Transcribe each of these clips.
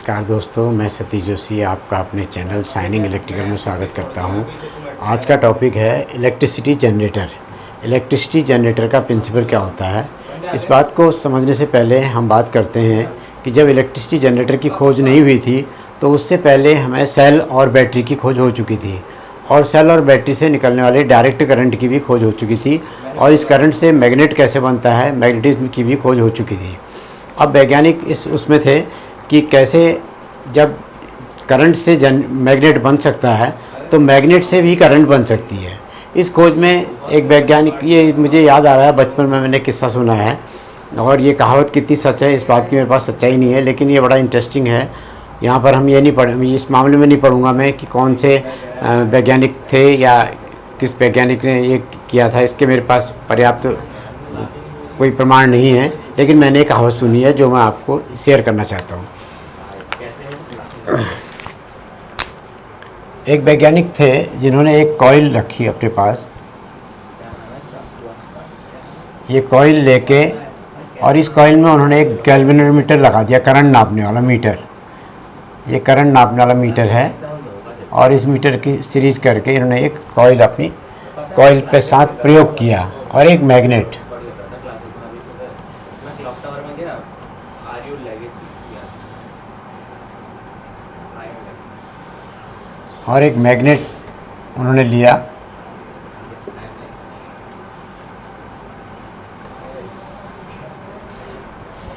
नमस्कार दोस्तों, मैं सतीश जोशी आपका अपने चैनल शाइनिंग इलेक्ट्रिकल में स्वागत करता हूं। आज का टॉपिक है इलेक्ट्रिसिटी जनरेटर। इलेक्ट्रिसिटी जनरेटर का प्रिंसिपल क्या होता है, इस बात को समझने से पहले हम बात करते हैं कि जब इलेक्ट्रिसिटी जनरेटर की खोज नहीं हुई थी तो उससे पहले हमें सेल और बैटरी की खोज हो चुकी थी, और सेल और बैटरी से निकलने वाले डायरेक्ट करंट की भी खोज हो चुकी थी, और इस करंट से मैग्नेट कैसे बनता है, मैग्नेटिज्म की भी खोज हो चुकी थी। अब वैज्ञानिक उसमें थे कि कैसे जब करंट से मैग्नेट बन सकता है तो मैग्नेट से भी करंट बन सकती है। इस खोज में एक वैज्ञानिक, ये मुझे याद आ रहा है, बचपन में मैंने किस्सा सुना है, और ये कहावत कितनी सच है इस बात की मेरे पास सच्चाई नहीं है, लेकिन ये बड़ा इंटरेस्टिंग है। यहाँ पर हम ये नहीं पढ़ इस मामले में नहीं पढ़ूंगा मैं कि कौन से वैज्ञानिक थे या किस वैज्ञानिक ने ये किया था, इसके मेरे पास पर्याप्त कोई प्रमाण नहीं है, लेकिन मैंने एक कहावत सुनी है जो मैं आपको शेयर करना चाहता हूँ। एक वैज्ञानिक थे जिन्होंने एक कॉइल रखी अपने पास। ये कॉइल लेके और इस कॉइल में उन्होंने एक गैल्वेनोमीटर लगा दिया, करंट नापने वाला मीटर। ये करंट नापने वाला मीटर है, और इस मीटर की सीरीज करके इन्होंने एक कॉइल अपनी कॉइल पे साथ प्रयोग किया, और एक मैग्नेट उन्होंने लिया।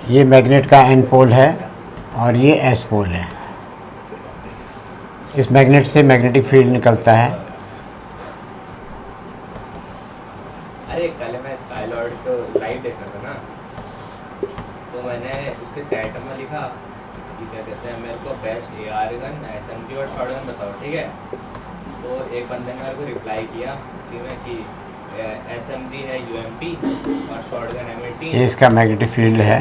ये मैग्नेट का एन पोल है और ये एस पोल है। इस मैग्नेट से मैग्नेटिक फील्ड निकलता है। अरे कल मैं स्काईलॉर्ड को लाइव देख रहा था ना, तो मैंने उसके चैट में लिखा कि क्या कहते हैं, मेरे को बेस्ट एआर गन, एसएमजी और शॉटगन बताओ, ठीक है। तो एक बंदे ने मेरे को रिप्लाई किया उसी में कि एसएमजी है यूएमपी और शॉटगन एमएटी, ये इसका मैग्नेटिक फील्ड है।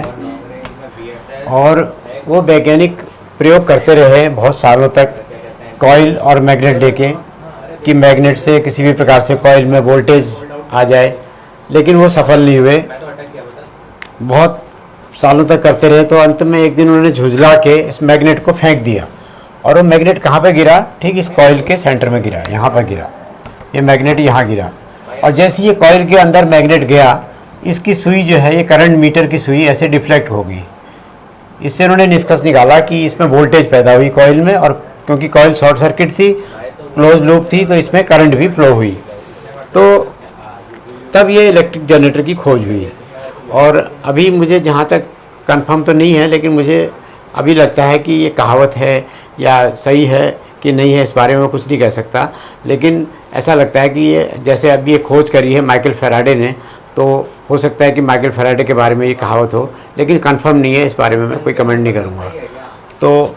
और वो वैज्ञानिक प्रयोग करते रहे बहुत सालों तक कॉइल और मैग्नेट लेके, कि मैग्नेट से किसी भी प्रकार से कॉइल में वोल्टेज आ जाए, लेकिन वो सफल नहीं हुए। बहुत सालों तक करते रहे, तो अंत में एक दिन उन्होंने झुझला के इस मैग्नेट को फेंक दिया, और वो मैग्नेट कहाँ पे गिरा? ठीक इस कॉइल के सेंटर में गिरा, यहाँ पर गिरा। ये मैग्नेट यहाँ गिरा, और जैसे ये कॉइल के अंदर मैग्नेट गया, इसकी सुई जो है, ये करंट मीटर की सुई ऐसे डिफ्लेक्ट हो गई। इससे उन्होंने निष्कर्ष निकाला कि इसमें वोल्टेज पैदा हुई कॉइल में, और क्योंकि कॉइल शॉर्ट सर्किट थी, क्लोज लूप थी, तो इसमें करंट भी फ्लो हुई। तो तब ये इलेक्ट्रिक जनरेटर की खोज हुई। और अभी मुझे जहाँ तक कंफर्म तो नहीं है, लेकिन मुझे अभी लगता है कि ये कहावत है या सही है कि नहीं है, इस बारे में कुछ नहीं कह सकता, लेकिन ऐसा लगता है कि ये जैसे अभी ये खोज करी है माइकल फैराडे ने, तो हो सकता है कि माइकल फैराडे के बारे में ये कहावत हो, लेकिन कंफर्म नहीं है, इस बारे में मैं कोई कमेंट नहीं करूँगा। तो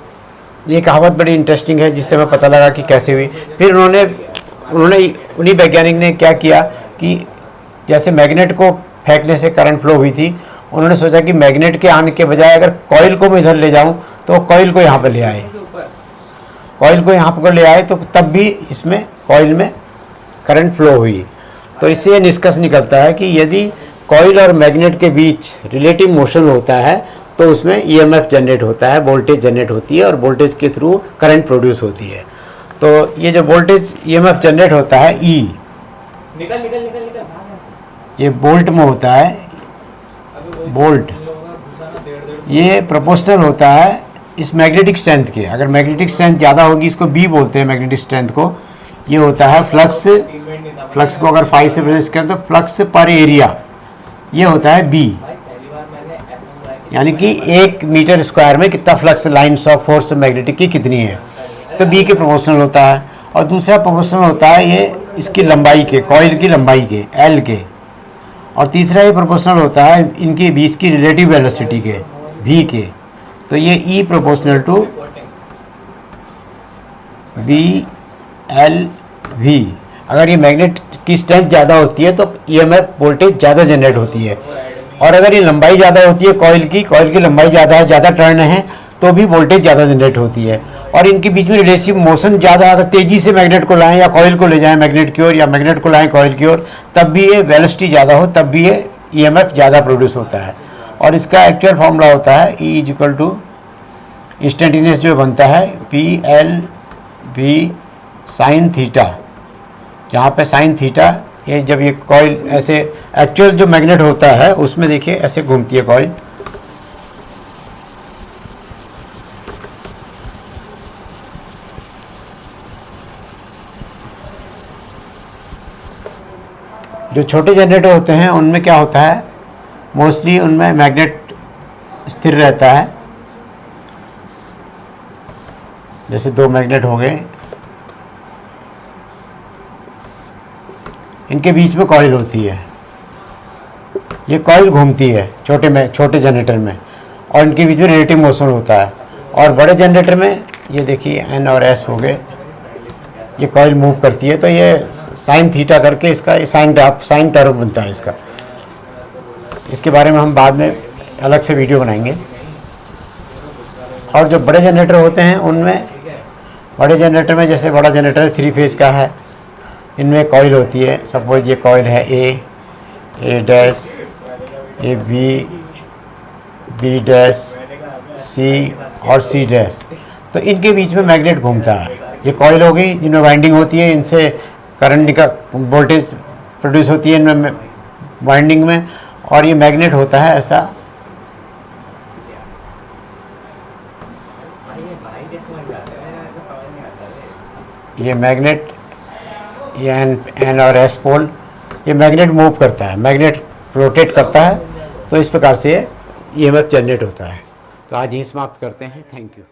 ये कहावत बड़ी इंटरेस्टिंग है, जिससे मैं पता लगा कि कैसे हुई। फिर उन्हीं वैज्ञानिक ने क्या किया कि जैसे मैग्नेट को फेंकने से करंट फ्लो हुई थी, उन्होंने सोचा कि मैग्नेट के आने के बजाय अगर कॉइल को मैं इधर ले जाऊं तो कॉइल को यहाँ पर ले आए। कॉइल को यहाँ पर ले आए तो तब भी इसमें कॉइल में करंट फ्लो हुई। तो इससे ये निष्कर्ष निकलता है कि यदि कॉइल और मैग्नेट के बीच रिलेटिव मोशन होता है तो उसमें ईएमएफ जनरेट होता है, वोल्टेज जनरेट होती है, और वोल्टेज के थ्रू करंट प्रोड्यूस होती है। तो ये जो वोल्टेज ईएमएफ जनरेट होता है ई, ये बोल्ट में होता है, बोल्ट, ये प्रोपोर्शनल होता है इस मैग्नेटिक स्ट्रेंथ के। अगर मैग्नेटिक स्ट्रेंथ ज़्यादा होगी, इसको बी बोलते हैं मैग्नेटिक स्ट्रेंथ को। ये होता है फ्लक्स को अगर 5 से प्रेस करें तो फ्लक्स पर एरिया, ये होता है बी, यानी कि 1 मीटर स्क्वायर में कितना flux lines of force magnetic की कितनी है, तो बी के प्रोपोर्शनल होता है। और दूसरा प्रोपोर्शनल होता है ये इसकी लंबाई के, कॉइल की लंबाई के, एल के। और तीसरा ये प्रोपोर्शनल होता है इनके बीच की रिलेटिव वेलोसिटी के, v के। तो ये E proportional to B L V. अगर ये मैग्नेट की स्ट्रेंथ ज़्यादा होती है तो ईएमएफ वोल्टेज ज़्यादा जनरेट होती है, और अगर ये लंबाई ज़्यादा होती है कॉइल की लंबाई ज़्यादा है, ज़्यादा टर्न है, तो भी वोल्टेज ज़्यादा जनरेट होती है। और इनके बीच में रिलेटिव मोशन ज़्यादा, अगर तेज़ी से मैग्नेट को लाएं या कॉइल को ले जाएं मैग्नेट की ओर, या मैग्नेट को लाएं कॉइल की ओर, तब भी ये वेलोसिटी ज़्यादा हो, तब भी ये ईएमएफ ज़्यादा प्रोड्यूस होता है। और इसका एक्चुअल फॉर्मूला होता है E = इंस्टेंटेनियस जो बनता है P L V sine theta, जहाँ पे साइन थीटा, ये जब ये कॉइल ऐसे एक्चुअल जो मैग्नेट होता है उसमें देखिए ऐसे घूमती है कॉइल। जो छोटे जनरेटर होते हैं उनमें क्या होता है, मोस्टली उनमें मैग्नेट स्थिर रहता है। जैसे 2 मैग्नेट हो गए, इनके बीच में कॉइल होती है, ये कॉइल घूमती है छोटे जनरेटर में, और इनके बीच में रिलेटिव मोशन होता है। और बड़े जनरेटर में ये देखिए एन और एस हो गए, ये कॉइल मूव करती है, तो ये साइन थीटा करके इसका साइन टर्म बनता है इसका। इसके बारे में हम बाद में अलग से वीडियो बनाएंगे। और जो बड़े जनरेटर होते हैं उनमें, बड़े जनरेटर में जैसे बड़ा जनरेटर 3 फेज का है, इनमें कॉइल होती है। सपोज ये कॉइल है ए डैश, ए बी डैश, सी और सी डैश, तो इनके बीच में मैग्नेट घूमता है। ये कॉइल हो गई जिनमें वाइंडिंग होती है, इनसे करंट वोल्टेज प्रोड्यूस होती है इनमें वाइंडिंग में, और ये मैग्नेट होता है ऐसा। ये मैग्नेट, ये एन और एस पोल, ये मैग्नेट मूव करता है, मैग्नेट रोटेट करता है, तो इस प्रकार से ये EMF जनरेट होता है। तो आज ही समाप्त करते हैं। Thank you.